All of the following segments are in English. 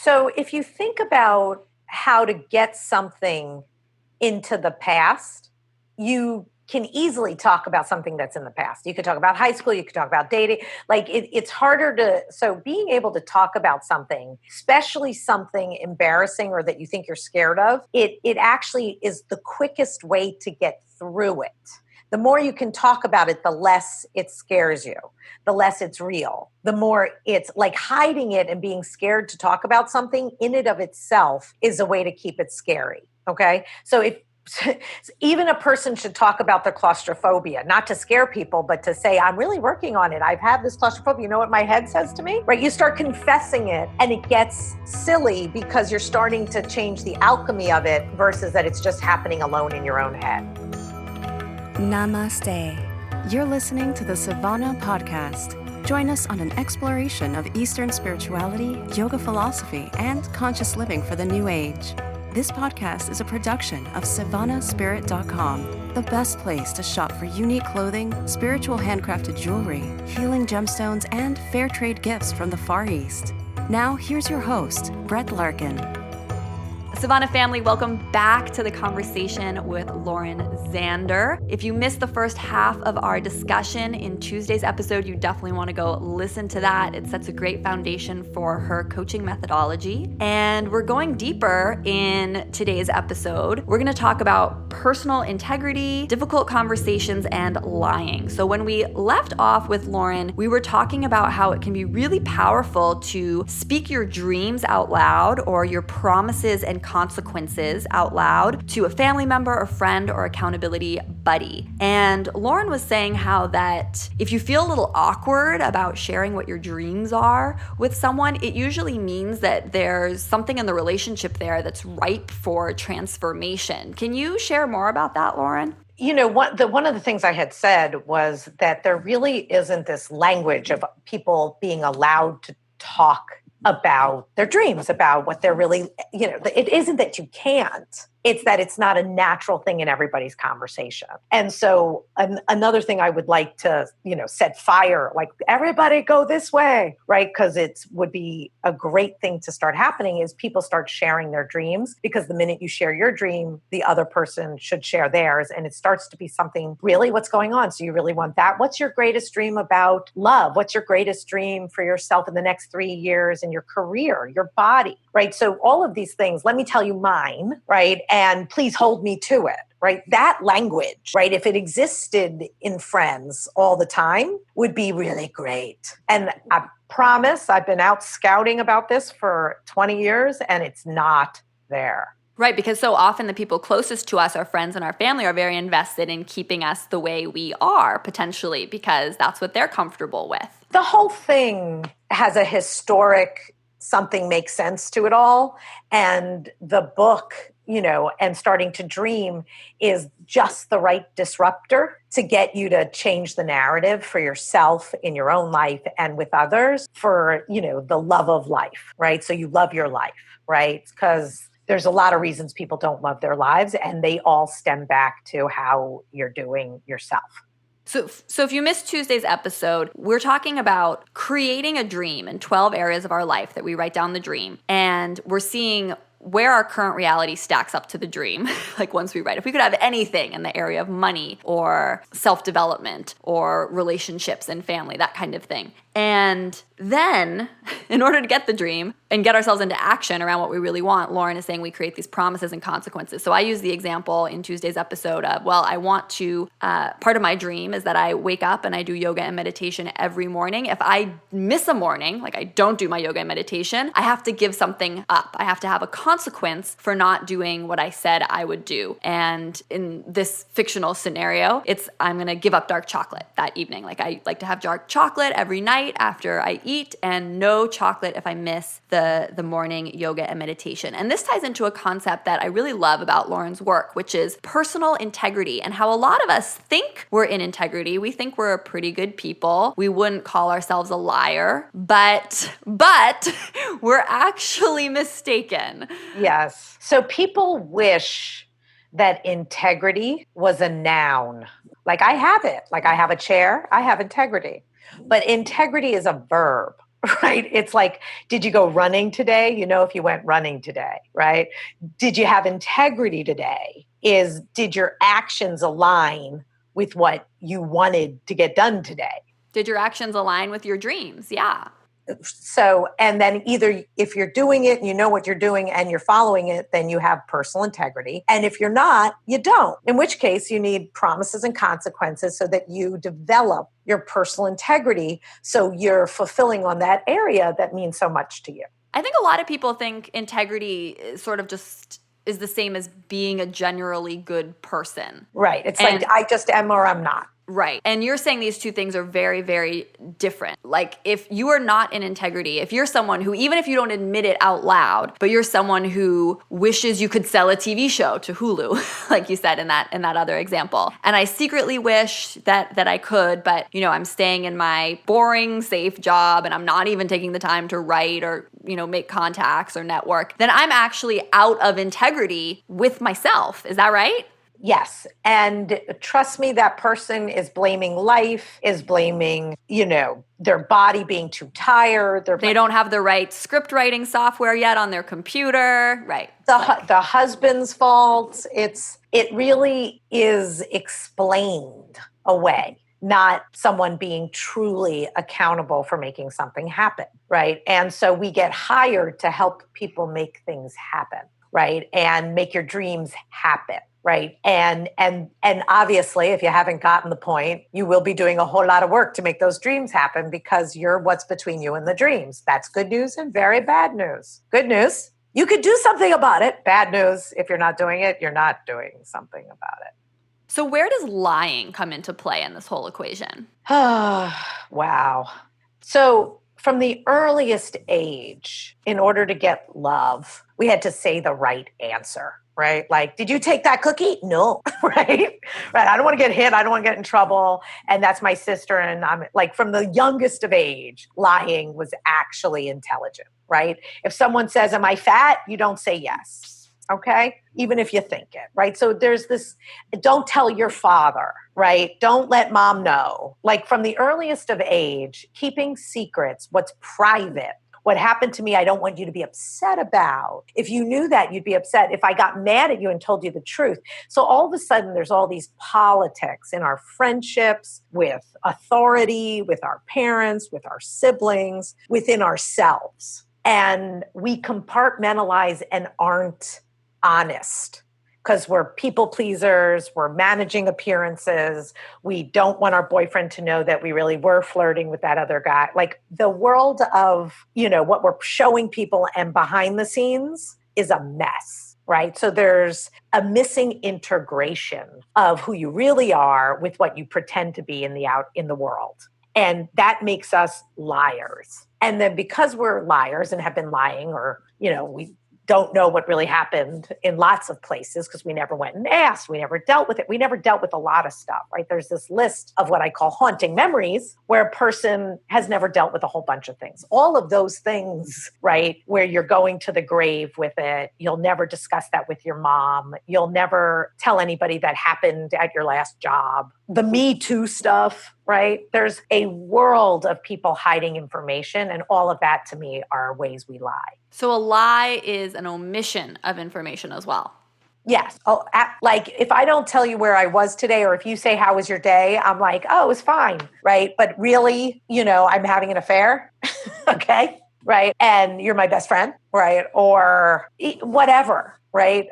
So if you think about how to get something into the past, you can easily talk about something that's in the past. You could talk about high school, you could talk about dating. Like it's harder to, so being able to talk about something, especially something embarrassing or that you think you're scared of, it actually is the quickest way to get through it. The more you can talk about it, the less it scares you, the less it's real, the more it's like hiding it and being scared to talk about something in and of itself is a way to keep it scary. Okay. So if even a person should talk about their claustrophobia, not to scare people, but to say, I'm really working on it. I've had this claustrophobia. You know what my head says to me, right? You start confessing it and it gets silly because you're starting to change the alchemy of it versus that it's just happening alone in your own head. Namaste. You're listening to the Savannah Podcast. Join us on an exploration of Eastern spirituality, yoga philosophy, and conscious living for the new age. This podcast is a production of SavannahSpirit.com, the best place to shop for unique clothing, spiritual handcrafted jewelry, healing gemstones, and fair trade gifts from the Far East. Now, here's your host, Brett Larkin. Savannah family, welcome back to the conversation with Lauren Zander. If you missed the first half of our discussion in Tuesday's episode, you definitely want to go listen to that. It sets a great foundation for her coaching methodology. And we're going deeper in today's episode. We're going to talk about personal integrity, difficult conversations, and lying. So when we left off with Lauren, we were talking about how it can be really powerful to speak your dreams out loud or your promises and consequences out loud to a family member or friend or accountability buddy. And Lauren was saying how that if you feel a little awkward about sharing what your dreams are with someone, it usually means that there's something in the relationship there that's ripe for transformation. Can you share more about that, Lauren? You know, one of the things I had said was that there really isn't this language of people being allowed to talk about their dreams, about what they're really, it isn't that you can't, it's that it's not a natural thing in everybody's conversation. And so another thing I would like to, set fire, like everybody go this way, right? Because it would be a great thing to start happening is people start sharing their dreams, because the minute you share your dream, the other person should share theirs. And it starts to be something, really, what's going on? So you really want that? What's your greatest dream about love? What's your greatest dream for yourself in the next 3 years in your career, your body, right? So all of these things, let me tell you mine, right? And please hold me to it, right? That language, right? If it existed in friends all the time, would be really great. And I promise I've been out scouting about this for 20 years and it's not there. Right, because so often the people closest to us, our friends and our family, are very invested in keeping us the way we are, potentially, because that's what they're comfortable with. The whole thing has a historic something makes sense to it all. And the book, and starting to dream is just the right disruptor to get you to change the narrative for yourself in your own life and with others for, the love of life, right? So you love your life, right? Because there's a lot of reasons people don't love their lives, and they all stem back to how you're doing yourself. So if you missed Tuesday's episode, we're talking about creating a dream in 12 areas of our life that we write down the dream. And we're seeing where our current reality stacks up to the dream. Like once we write, if we could have anything in the area of money or self-development or relationships and family, that kind of thing. And then, in order to get the dream and get ourselves into action around what we really want, Lauren is saying we create these promises and consequences. So I use the example in Tuesday's episode of, I want to, part of my dream is that I wake up and I do yoga and meditation every morning. If I miss a morning, like I don't do my yoga and meditation, I have to give something up. I have to have a consequence for not doing what I said I would do. And in this fictional scenario, I'm going to give up dark chocolate that evening. Like I like to have dark chocolate every night after I eat, and no chocolate if I miss the morning yoga and meditation. And this ties into a concept that I really love about Lauren's work, which is personal integrity, and how a lot of us think we're in integrity. We think we're a pretty good people. We wouldn't call ourselves a liar, but we're actually mistaken. Yes. So people wish that integrity was a noun. Like I have it. Like I have a chair, I have integrity. But integrity is a verb, right? It's like, did you go running today? You know, if you went running today, right? Did you have integrity today? Did your actions align with what you wanted to get done today? Did your actions align with your dreams? Yeah. So, and then either if you're doing it and you know what you're doing and you're following it, then you have personal integrity. And if you're not, you don't. In which case you need promises and consequences so that you develop your personal integrity. So you're fulfilling on that area that means so much to you. I think a lot of people think integrity is sort of just is the same as being a generally good person. Right. It's like I just am or I'm not. Right. And you're saying these two things are very, very different. Like if you are not in integrity, if you're someone who, even if you don't admit it out loud, but you're someone who wishes you could sell a TV show to Hulu, like you said in that other example. And I secretly wish that I could, but I'm staying in my boring, safe job and I'm not even taking the time to write or, make contacts or network, then I'm actually out of integrity with myself. Is that right? Yes. And trust me, that person is blaming life, is blaming, their body being too tired. They don't have the right script writing software yet on their computer. Right. The husband's fault. It really is explained away, not someone being truly accountable for making something happen. Right. And so we get hired to help people make things happen. Right. And make your dreams happen. Right. And obviously, if you haven't gotten the point, you will be doing a whole lot of work to make those dreams happen because you're what's between you and the dreams. That's good news and very bad news. Good news, you could do something about it. Bad news, if you're not doing it, you're not doing something about it. So where does lying come into play in this whole equation? Wow. So from the earliest age, in order to get love, we had to say the right answer. Right? Like, did you take that cookie? No. Right? I don't want to get hit. I don't want to get in trouble. And that's my sister. And I'm like, from the youngest of age, lying was actually intelligent. Right? If someone says, am I fat? You don't say yes. Okay? Even if you think it. Right? So there's this, don't tell your father. Right? Don't let mom know. Like from the earliest of age, keeping secrets, what's private. What happened to me, I don't want you to be upset about. If you knew that, you'd be upset. If I got mad at you and told you the truth. So all of a sudden, there's all these politics in our friendships, with authority, with our parents, with our siblings, within ourselves. And we compartmentalize and aren't honest. Because we're people pleasers, we're managing appearances, we don't want our boyfriend to know that we really were flirting with that other guy. Like the world of, what we're showing people and behind the scenes is a mess, right? So there's a missing integration of who you really are with what you pretend to be in the world. And that makes us liars. And then because we're liars and have been lying or, we don't know what really happened in lots of places because we never went and asked. We never dealt with it. We never dealt with a lot of stuff, right? There's this list of what I call haunting memories where a person has never dealt with a whole bunch of things. All of those things, right, where you're going to the grave with it. You'll never discuss that with your mom. You'll never tell anybody that happened at your last job. The Me Too stuff, right? There's a world of people hiding information, and all of that to me are ways we lie. So a lie is an omission of information as well. Yes. Oh, like if I don't tell you where I was today, or if you say, how was your day? I'm like, oh, it was fine. Right. But really, I'm having an affair. Okay. Right. And you're my best friend. Right. Or whatever. Right.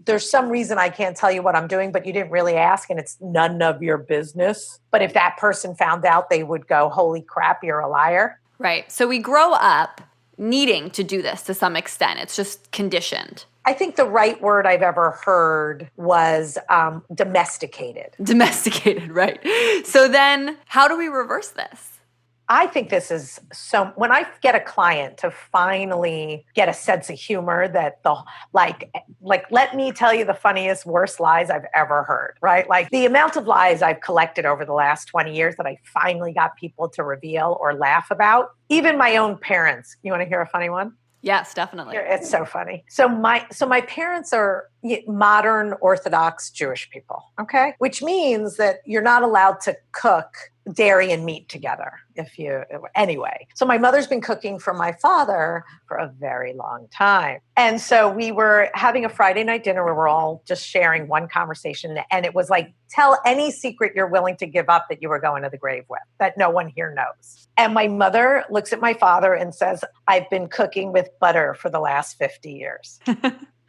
There's some reason I can't tell you what I'm doing, but you didn't really ask and it's none of your business. But if that person found out, they would go, holy crap, you're a liar. Right. So we grow up needing to do this to some extent. It's just conditioned. I think the right word I've ever heard was domesticated. Domesticated, right. So then how do we reverse this? I think this is when I get a client to finally get a sense of humor that let me tell you the funniest, worst lies I've ever heard, right? Like the amount of lies I've collected over the last 20 years that I finally got people to reveal or laugh about, even my own parents. You want to hear a funny one? Yes, definitely. It's so funny. So my parents are, modern Orthodox Jewish people, okay? Which means that you're not allowed to cook dairy and meat together anyway. So my mother's been cooking for my father for a very long time. And so we were having a Friday night dinner where we're all just sharing one conversation. And it was like, tell any secret you're willing to give up that you were going to the grave with, that no one here knows. And my mother looks at my father and says, I've been cooking with butter for the last 50 years.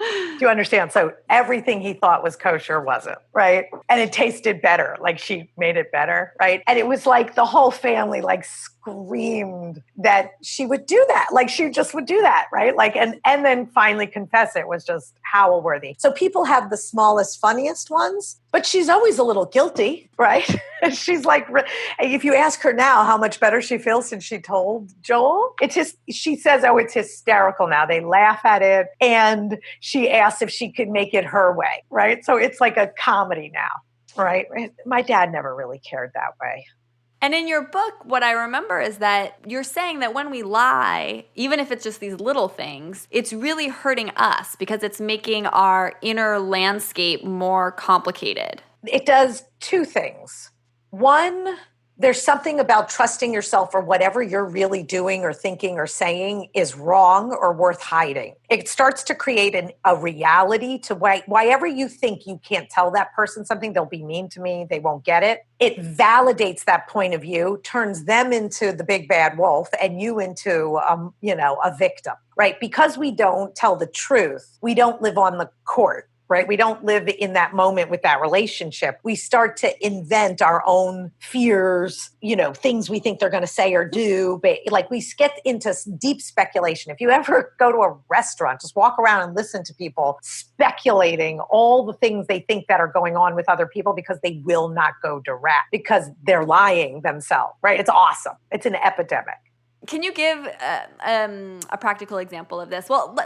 Do you understand? So everything he thought was kosher wasn't, right? And it tasted better. Like she made it better, right? And it was like the whole family like screamed that she would do that. Like she just would do that, right? Like, and then finally confess it was just howl worthy. So people have the smallest, funniest ones, but she's always a little guilty, right? She's like, if you ask her now how much better she feels since she told Joel, she says, oh, it's hysterical now. They laugh at it. And she asked if she could make it her way, right? So it's like a comedy now, right? My dad never really cared that way. And in your book, what I remember is that you're saying that when we lie, even if it's just these little things, it's really hurting us because it's making our inner landscape more complicated. It does two things. One, there's something about trusting yourself or whatever you're really doing or thinking or saying is wrong or worth hiding. It starts to create a reality to why ever you think you can't tell that person something, they'll be mean to me, they won't get it. It validates that point of view, turns them into the big bad wolf and you into, a victim, right? Because we don't tell the truth, we don't live on the court. Right? We don't live in that moment with that relationship. We start to invent our own fears, things we think they're going to say or do. But like we get into deep speculation. If you ever go to a restaurant, just walk around and listen to people speculating all the things they think that are going on with other people because they will not go direct because they're lying themselves, right? It's awesome. It's an epidemic. Can you give a practical example of this? Well,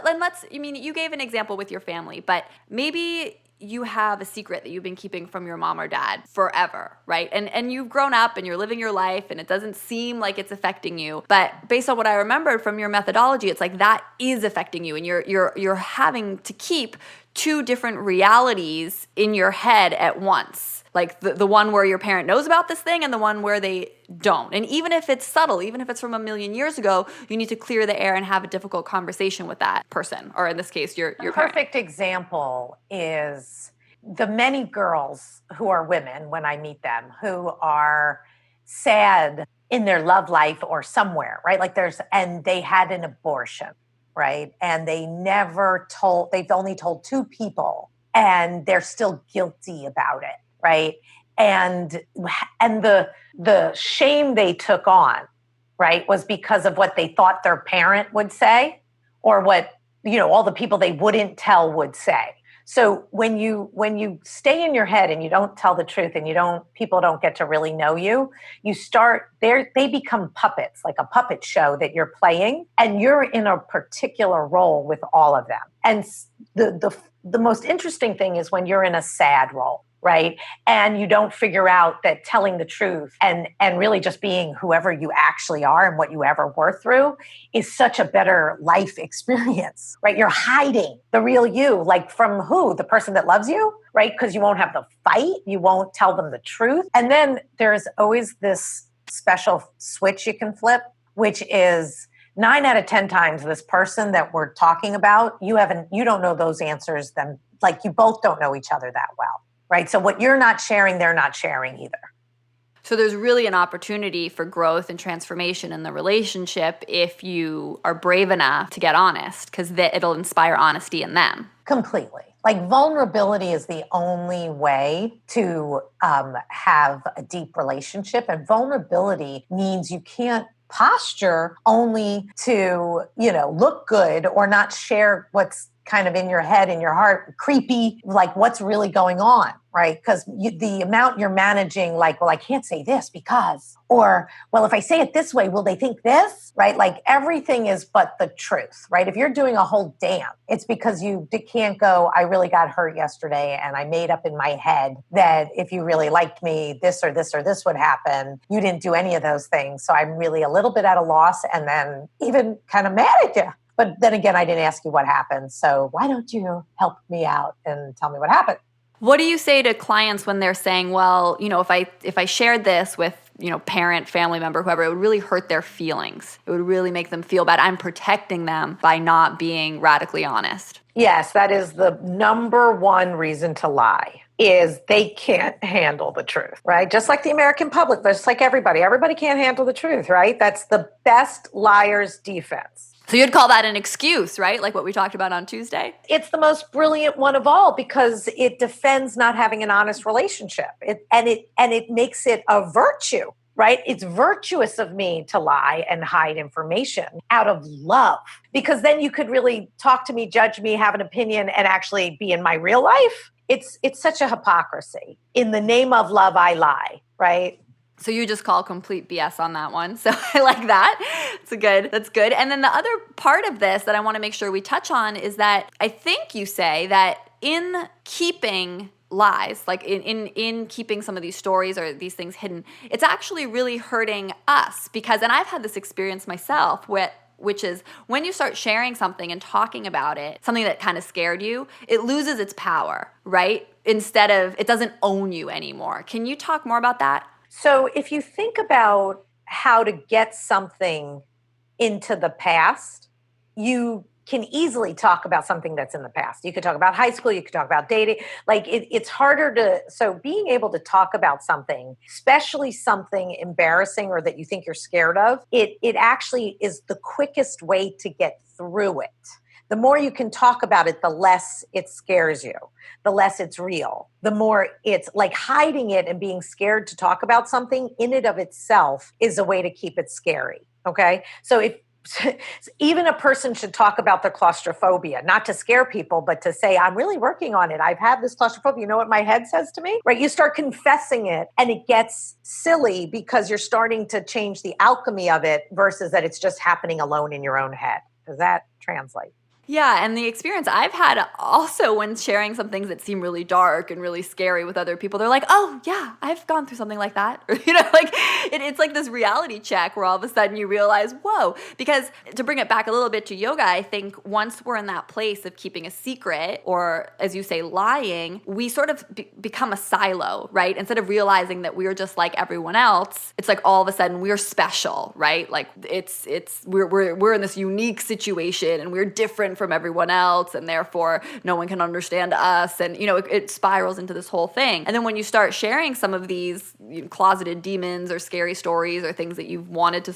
you gave an example with your family, but maybe you have a secret that you've been keeping from your mom or dad forever, right? And you've grown up and you're living your life and it doesn't seem like it's affecting you. But based on what I remembered from your methodology, it's like that is affecting you and you're having to keep two different realities in your head at once. Like the one where your parent knows about this thing and the one where they don't. And even if it's subtle, even if it's from a million years ago, you need to clear the air and have a difficult conversation with that person, or in this case, your parent. Perfect example is the many girls who are women, when I meet them, who are sad in their love life or somewhere, right? Like and they had an abortion, right? And they've only told two people and they're still guilty about it. Right. And the shame they took on, right, was because of what they thought their parent would say or what, all the people they wouldn't tell would say. So when you stay in your head and you don't tell the truth and people don't get to really know you, they become puppets, like a puppet show that you're playing and you're in a particular role with all of them. And the most interesting thing is when you're in a sad role. Right. And you don't figure out that telling the truth and really just being whoever you actually are and what you ever were through is such a better life experience, right? You're hiding the real you, like from who? The person that loves you, right? Because you won't have the fight. You won't tell them the truth. And then there's always this special switch you can flip, which is 9 out of 10 times this person that we're talking about, you don't know those answers. Then like you both don't know each other that well. Right. So what you're not sharing, they're not sharing either. So there's really an opportunity for growth and transformation in the relationship if you are brave enough to get honest, because it'll inspire honesty in them. Completely. Like vulnerability is the only way to have a deep relationship. And vulnerability means you can't posture only to, look good or not share what's kind of in your head, in your heart, creepy, like what's really going on, right? Because the amount you're managing, like, well, I can't say this because, or, well, if I say it this way, will they think this, right? Like everything is but the truth, right? If you're doing a whole dance, it's because you can't go, I really got hurt yesterday and I made up in my head that if you really liked me, this or this or this would happen. You didn't do any of those things. So I'm really a little bit at a loss and then even kind of mad at you. But then again, I didn't ask you what happened. So why don't you help me out and tell me what happened? What do you say to clients when they're saying, well, if I shared this with, parent, family member, whoever, it would really hurt their feelings. It would really make them feel bad. I'm protecting them by not being radically honest. Yes, that is the number one reason to lie, is they can't handle the truth, right? Just like the American public, just like everybody. Everybody can't handle the truth, right? That's the best liar's defense. So you'd call that an excuse, right? Like what we talked about on Tuesday? It's the most brilliant one of all because it defends not having an honest relationship. It makes it a virtue, right? It's virtuous of me to lie and hide information out of love, because then you could really talk to me, judge me, have an opinion, and actually be in my real life. It's such a hypocrisy. In the name of love, I lie, right? So you just call complete BS on that one. So I like that. That's good. And then the other part of this that I want to make sure we touch on is that I think you say that in keeping lies, like in keeping some of these stories or these things hidden, it's actually really hurting us because, and I've had this experience myself which is when you start sharing something and talking about it, something that kind of scared you, it loses its power, right? Instead of, it doesn't own you anymore. Can you talk more about that? So if you think about how to get something into the past, you can easily talk about something that's in the past. You could talk about high school, you could talk about dating. Like it's harder so being able to talk about something, especially something embarrassing or that you think you're scared of, it actually is the quickest way to get through it. The more you can talk about it, the less it scares you, the less it's real, the more it's like hiding it and being scared to talk about something in and of itself is a way to keep it scary. Okay. So if even a person should talk about their claustrophobia, not to scare people, but to say, I'm really working on it. I've had this claustrophobia. You know what my head says to me, right? You start confessing it and it gets silly because you're starting to change the alchemy of it versus that it's just happening alone in your own head. Does that translate? Yeah, and the experience I've had also when sharing some things that seem really dark and really scary with other people, they're like, oh, yeah, I've gone through something like that. Or, it's like this reality check where all of a sudden you realize, whoa. Because to bring it back a little bit to yoga, I think once we're in that place of keeping a secret or, as you say, lying, we sort of become a silo, right? Instead of realizing that we're just like everyone else, it's like all of a sudden we're special, right? Like we're in this unique situation and we're different from everyone else, and therefore no one can understand us, and it spirals into this whole thing. And then when you start sharing some of these closeted demons or scary stories or things that you've wanted to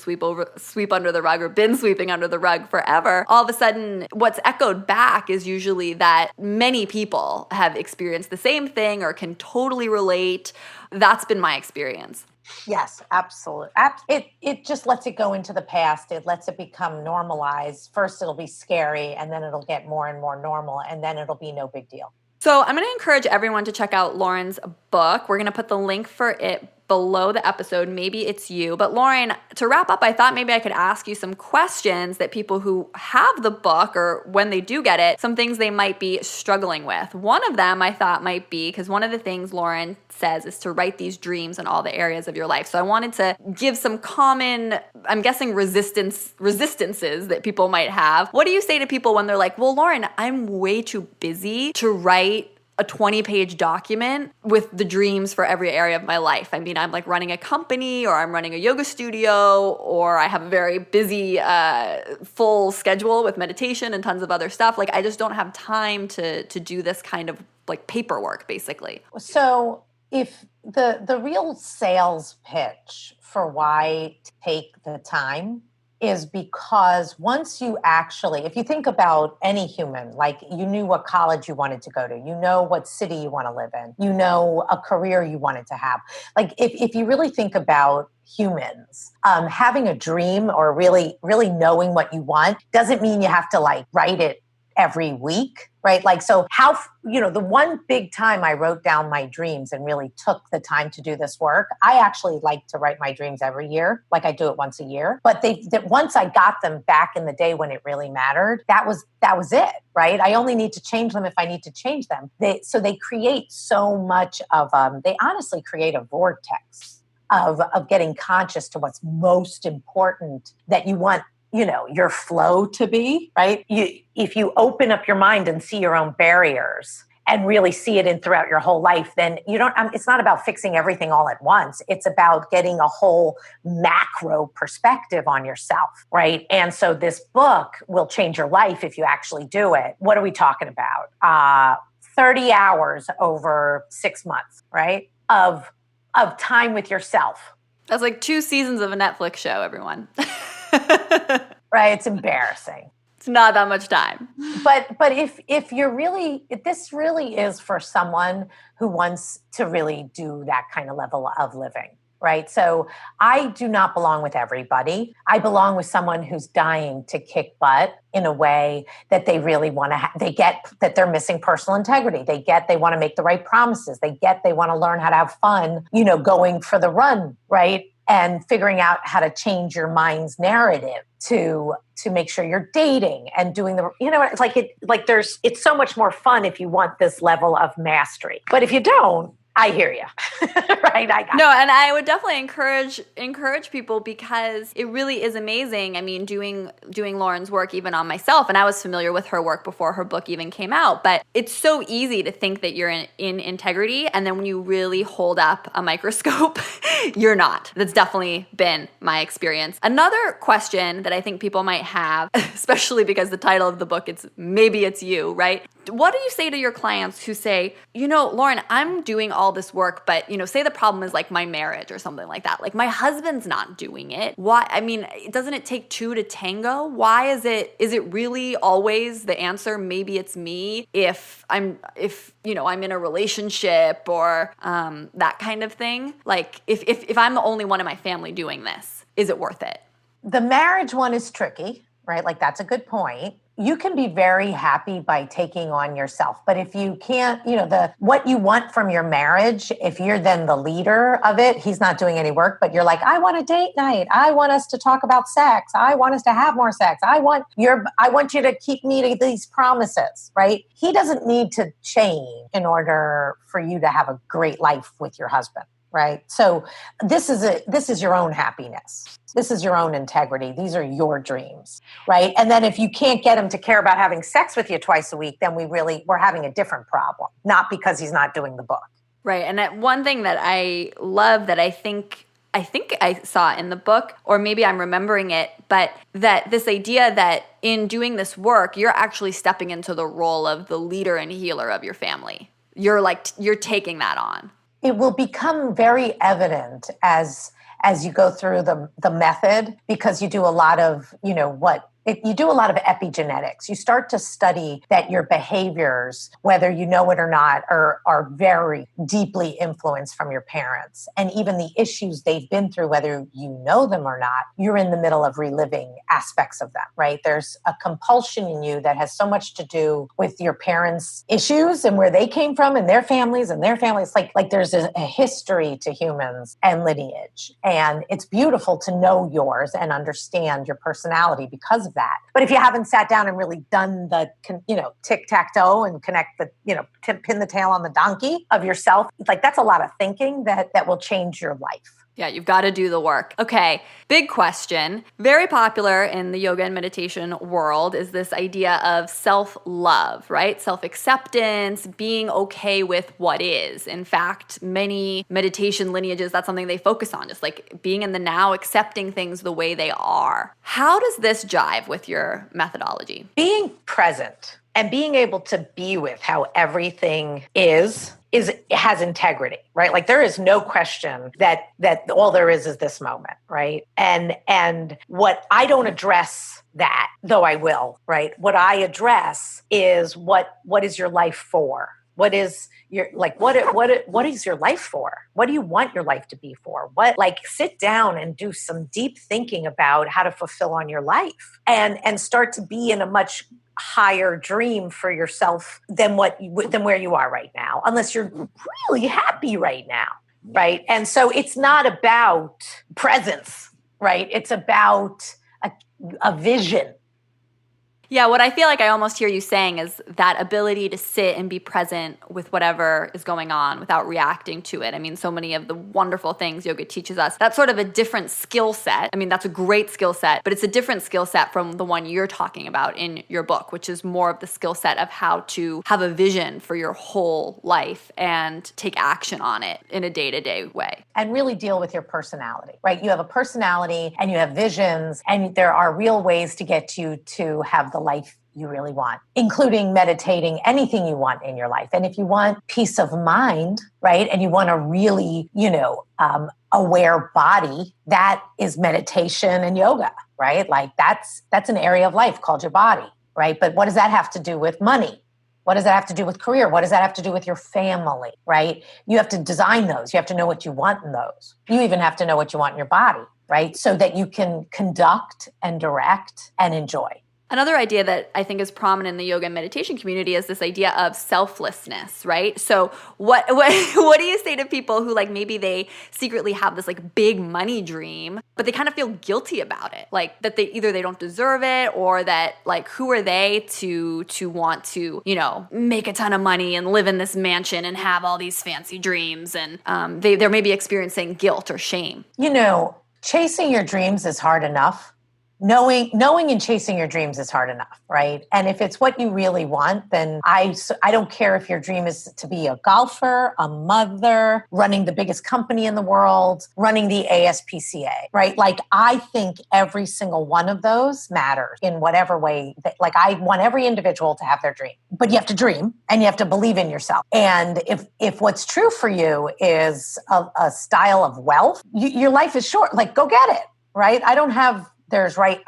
sweep under the rug or been sweeping under the rug forever, all of a sudden what's echoed back is usually that many people have experienced the same thing or can totally relate. That's been my experience. Yes, absolutely. It just lets it go into the past. It lets it become normalized. First, it'll be scary, and then it'll get more and more normal, and then it'll be no big deal. So I'm going to encourage everyone to check out Lauren's book. We're going to put the link for it below the episode. Maybe it's you. But Lauren, to wrap up, I thought maybe I could ask you some questions that people who have the book or when they do get it, some things they might be struggling with. One of them I thought might be, because one of the things Lauren says is to write these dreams in all the areas of your life. So I wanted to give some common, I'm guessing resistances that people might have. What do you say to people when they're like, well, Lauren, I'm way too busy to write a 20-page document with the dreams for every area of my life. I mean, I'm like running a company, or I'm running a yoga studio, or I have a very busy, full schedule with meditation and tons of other stuff. Like, I just don't have time to do this kind of like paperwork, basically. So if the real sales pitch for why take the time is because once you actually, if you think about any human, like you knew what college you wanted to go to, you know what city you want to live in, you know a career you wanted to have. Like if you really think about humans, having a dream or really, really knowing what you want doesn't mean you have to like write it every week, right? Like, so how, the one big time I wrote down my dreams and really took the time to do this work, I actually like to write my dreams every year. Like I do it once a year, but once I got them back in the day when it really mattered, that was it, right? I only need to change them if I need to change them. So they create so much of, they honestly create a vortex of getting conscious to what's most important that you want your flow to be, right? If you open up your mind and see your own barriers and really see it in throughout your whole life, then it's not about fixing everything all at once. It's about getting a whole macro perspective on yourself, right? And so this book will change your life if you actually do it. What are we talking about? 30 hours over 6 months, right? Of time with yourself. That's like 2 seasons of a Netflix show, everyone. Right? It's embarrassing. It's not that much time. But if this really is for someone who wants to really do that kind of level of living, right? So I do not belong with everybody. I belong with someone who's dying to kick butt in a way that they really want to, they get that they're missing personal integrity. They want to make the right promises. They want to learn how to have fun, going for the run, right? And figuring out how to change your mind's narrative to make sure you're dating and doing it's so much more fun if you want this level of mastery. But if you don't, I hear you. Right? And I would definitely encourage people, because it really is amazing. I mean, doing Lauren's work even on myself, and I was familiar with her work before her book even came out, but it's so easy to think that you're in integrity, and then when you really hold up a microscope, you're not. That's definitely been my experience. Another question that I think people might have, especially because the title of the book, Maybe It's You, right? What do you say to your clients who say, Lauren, I'm doing all this work, but, say the problem is like my marriage or something like that. Like my husband's not doing it. Why? I mean, doesn't it take 2 to tango? Why is it really always the answer? Maybe it's me if I'm in a relationship or that kind of thing. Like if I'm the only one in my family doing this, is it worth it? The marriage one is tricky, right? Like that's a good point. You can be very happy by taking on yourself. But if you can't, what you want from your marriage, if you're then the leader of it, he's not doing any work, but you're like, I want a date night. I want us to talk about sex. I want us to have more sex. I want you to keep me to these promises, right? He doesn't need to change in order for you to have a great life with your husband. Right. So this is your own happiness. This is your own integrity. These are your dreams. Right. And then if you can't get him to care about having sex with you twice a week, then we're having a different problem, not because he's not doing the book. Right. And one thing that I love that I think I saw in the book, or maybe I'm remembering it, but that this idea that in doing this work, you're actually stepping into the role of the leader and healer of your family. You're taking that on. It will become very evident as you go through the method, because you do a lot of, you do a lot of epigenetics. You start to study that your behaviors, whether you know it or not, are very deeply influenced from your parents. And even the issues they've been through, whether you know them or not, you're in the middle of reliving aspects of them, right? There's a compulsion in you that has so much to do with your parents' issues and where they came from and their families. Like there's a history to humans and lineage. And it's beautiful to know yours and understand your personality because of that. But if you haven't sat down and really done the, tic-tac-toe and connect the, pin the tail on the donkey of yourself, like that's a lot of thinking that will change your life. Yeah, you've got to do the work. Okay, big question. Very popular in the yoga and meditation world is this idea of self-love, right? Self-acceptance, being okay with what is. In fact, many meditation lineages, that's something they focus on, just like being in the now, accepting things the way they are. How does this jive with your methodology? Being present and being able to be with how everything has integrity, right? Like there is no question that all there is this moment, right? And what I don't address that, though I will, right? What I address is what is your life for? What is your what is your life for? What do you want your life to be for? Sit down and do some deep thinking about how to fulfill on your life and start to be in a much higher dream for yourself than where you are right now, unless you're really happy right now, right? And so it's not about presence, right? It's about a vision. Yeah, what I feel like I almost hear you saying is that ability to sit and be present with whatever is going on without reacting to it. I mean, so many of the wonderful things yoga teaches us, that's sort of a different skill set. I mean, that's a great skill set, but it's a different skill set from the one you're talking about in your book, which is more of the skill set of how to have a vision for your whole life and take action on it in a day-to-day way. And really deal with your personality, right? You have a personality and you have visions, and there are real ways to get you to have the life you really want, including meditating, anything you want in your life. And if you want peace of mind, right, and you want a really, aware body, that is meditation and yoga, right? Like that's an area of life called your body, right? But what does that have to do with money? What does that have to do with career? What does that have to do with your family, right? You have to design those. You have to know what you want in those. You even have to know what you want in your body, right? So that you can conduct and direct and enjoy. Another idea that I think is prominent in the yoga and meditation community is this idea of selflessness, right? So what do you say to people who like maybe they secretly have this like big money dream, but they kind of feel guilty about it? Like that they don't deserve it, or that like who are they to want to, make a ton of money and live in this mansion and have all these fancy dreams, and they're maybe experiencing guilt or shame. Chasing your dreams is hard enough. Knowing and chasing your dreams is hard enough, right? And if it's what you really want, then I don't care if your dream is to be a golfer, a mother, running the biggest company in the world, running the ASPCA, right? Like I think every single one of those matters in whatever way. I want every individual to have their dream, but you have to dream and you have to believe in yourself. And if what's true for you is a style of wealth, your life is short. Like go get it, right?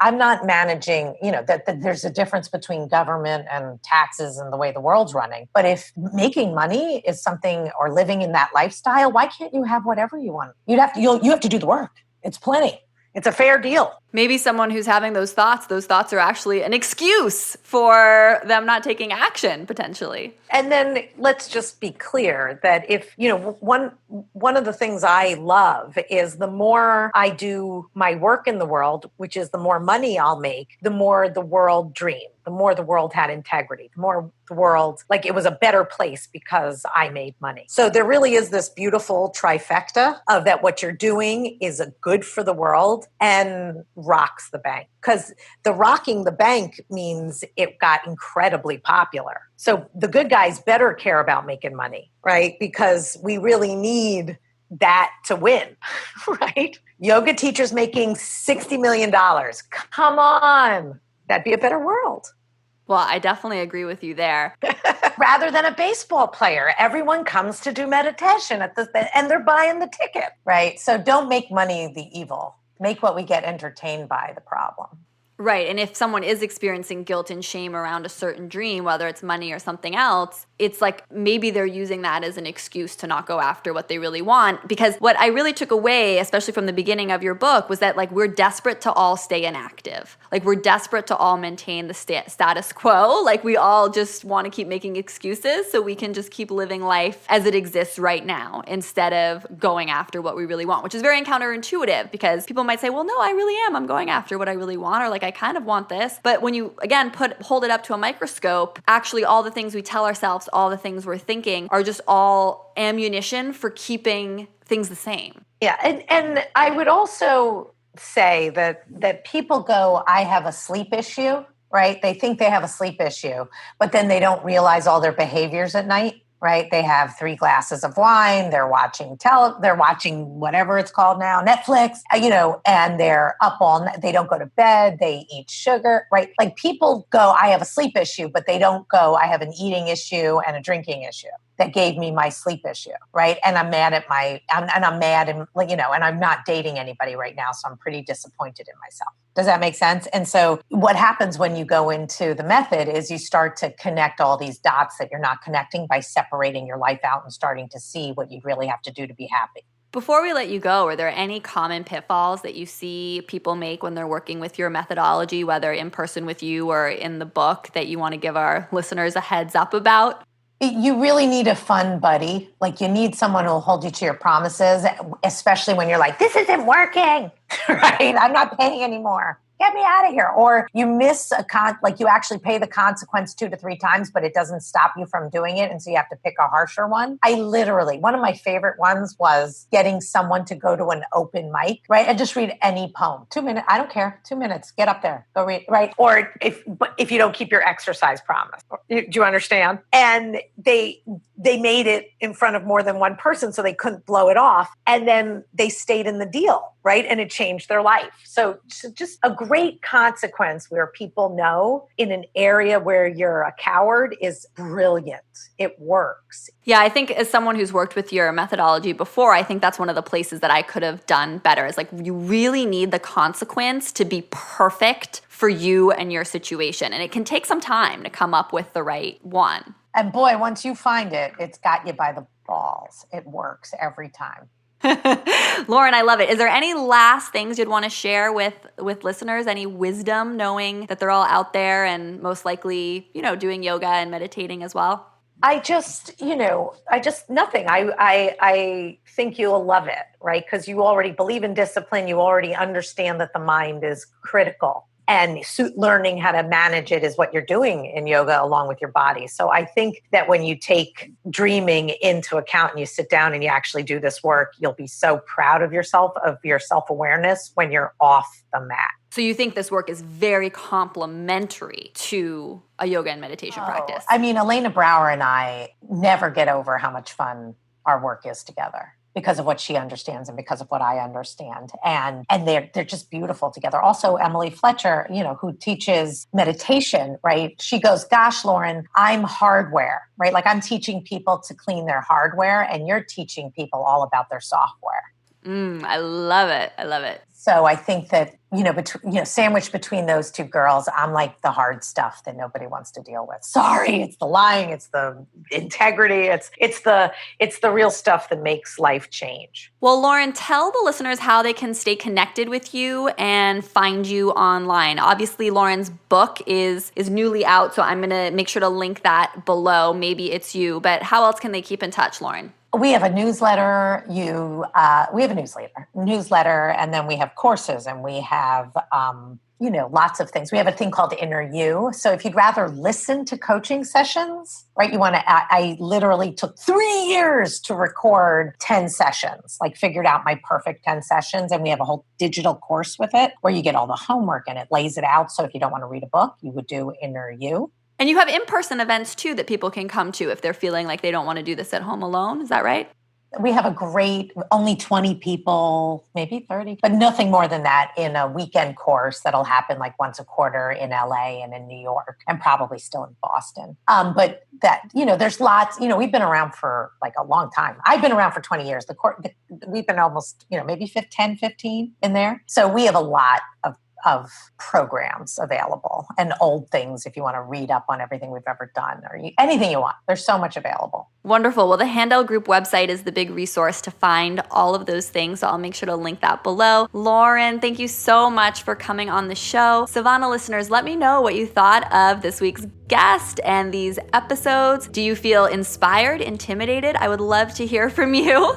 I'm not managing, that there's a difference between government and taxes and the way the world's running. But if making money is something, or living in that lifestyle, why can't you have whatever you want? You have to do the work. It's plenty. It's a fair deal. Maybe someone who's having those thoughts are actually an excuse for them not taking action, potentially. And then let's just be clear that if, one of the things I love is the more I do my work in the world, which is the more money I'll make, the more the world dreamed, the more the world had integrity, the more the world, like it was a better place because I made money. So there really is this beautiful trifecta of that what you're doing is good for the world and rocks the bank. Because the rocking the bank means it got incredibly popular. So the good guys better care about making money, right? Because we really need that to win, right? Yoga teachers making $60 million. Come on. That'd be a better world. Well, I definitely agree with you there. Rather than a baseball player, everyone comes to do meditation and they're buying the ticket, right? So don't make money the evil. Make what we get entertained by the problem. Right. And if someone is experiencing guilt and shame around a certain dream, whether it's money or something else, it's like maybe they're using that as an excuse to not go after what they really want. Because what I really took away, especially from the beginning of your book, was that like we're desperate to all stay inactive. Like we're desperate to all maintain the status quo. Like we all just want to keep making excuses so we can just keep living life as it exists right now instead of going after what we really want, which is very counterintuitive because people might say, well, no, I really am. I'm going after what I really want, or like I kind of want this. But when you, again, hold it up to a microscope, actually all the things we tell ourselves, all the things we're thinking are just all ammunition for keeping things the same. Yeah. And I would also say that people go, I have a sleep issue, right? They think they have a sleep issue, but then they don't realize all their behaviors at night. Right? They have 3 glasses of wine. They're watching they're watching whatever it's called now, Netflix, and they're up all night. They don't go to bed. They eat sugar, right? Like people go, I have a sleep issue, but they don't go, I have an eating issue and a drinking issue that gave me my sleep issue, right? And I'm mad at I'm mad and, and I'm not dating anybody right now. So I'm pretty disappointed in myself. Does that make sense? And so what happens when you go into the method is you start to connect all these dots that you're not connecting by separating your life out and starting to see what you really have to do to be happy. Before we let you go, are there any common pitfalls that you see people make when they're working with your methodology, whether in person with you or in the book, that you want to give our listeners a heads up about? You really need a fun buddy. Like you need someone who will hold you to your promises, especially when you're like, this isn't working, right? I'm not paying anymore. get me out of here. Or you miss you actually pay the consequence 2 to 3 times, but it doesn't stop you from doing it. And so you have to pick a harsher one. One of my favorite ones was getting someone to go to an open mic, right? And just read any poem. 2 minutes. I don't care. 2 minutes. Get up there. Go read, right? Or if you don't keep your exercise promise. Do you understand? And they made it in front of more than one person so they couldn't blow it off. And then they stayed in the deal, right? And it changed their life. So just a great consequence where people know in an area where you're a coward is brilliant. It works. Yeah, I think as someone who's worked with your methodology before, I think that's one of the places that I could have done better. Is like you really need the consequence to be perfect for you and your situation. And it can take some time to come up with the right one. And boy, once you find it, it's got you by the balls. It works every time. Lauren, I love it. Is there any last things you'd want to share with listeners? Any wisdom, knowing that they're all out there and most likely, doing yoga and meditating as well? Nothing. I think you'll love it, right? Because you already believe in discipline. You already understand that the mind is critical. And learning how to manage it is what you're doing in yoga along with your body. So I think that when you take dreaming into account and you sit down and you actually do this work, you'll be so proud of yourself, of your self-awareness when you're off the mat. So you think this work is very complementary to a yoga and meditation practice? I mean, Elena Brower and I never get over how much fun our work is together, because of what she understands and because of what I understand. And they're just beautiful together. Also, Emily Fletcher, who teaches meditation, right? She goes, gosh, Lauren, I'm hardware, right? Like I'm teaching people to clean their hardware and you're teaching people all about their software. I love it. I love it. So I think that, sandwiched between those two girls, I'm like the hard stuff that nobody wants to deal with. Sorry, it's the lying, it's the integrity, it's the real stuff that makes life change. Well, Lauren, tell the listeners how they can stay connected with you and find you online. Obviously, Lauren's book is newly out, so I'm going to make sure to link that below. Maybe it's you, but how else can they keep in touch, Lauren? We have a newsletter. Newsletter, and then we have courses, and we have, lots of things. We have a thing called Inner You. So if you'd rather listen to coaching sessions, right? I literally took 3 years to record 10 sessions, figured out my perfect 10 sessions. And we have a whole digital course with it where you get all the homework and it lays it out. So if you don't want to read a book, you would do Inner You. And you have in-person events, too, that people can come to if they're feeling like they don't want to do this at home alone. Is that right? We have only 20 people, maybe 30, but nothing more than that in a weekend course that'll happen once a quarter in LA and in New York and probably still in Boston. But that, there's lots, we've been around for a long time. I've been around for 20 years. We've been almost, maybe 10, 15 in there. So we have a lot of programs available and old things if you want to read up on everything we've ever done or anything you want. There's so much available. Wonderful. Well, the Handel Group website is the big resource to find all of those things, so I'll make sure to link that below. Lauren, thank you so much for coming on the show. Savannah listeners, let me know what you thought of this week's guest and these episodes. Do you feel inspired, intimidated? I would love to hear from you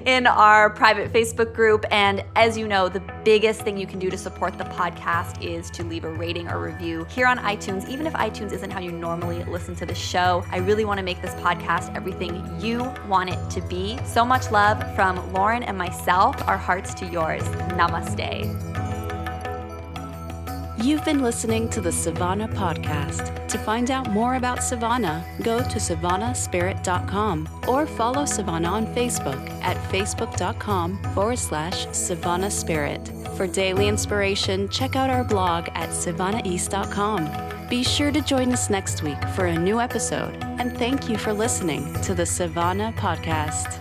in our private Facebook group. And as you know, the biggest thing you can do to support the podcast is to leave a rating or review here on iTunes. Even if iTunes isn't how you normally listen to the show, I really want to make this podcast everything you want it to be. So much love from Lauren and myself. Our hearts to yours. Namaste. You've been listening to the Savannah Podcast. To find out more about Savannah, go to savannahspirit.com or follow Savannah on Facebook at facebook.com/Savannah Spirit. For daily inspiration, check out our blog at savannaeast.com. Be sure to join us next week for a new episode, and thank you for listening to the Savannah Podcast.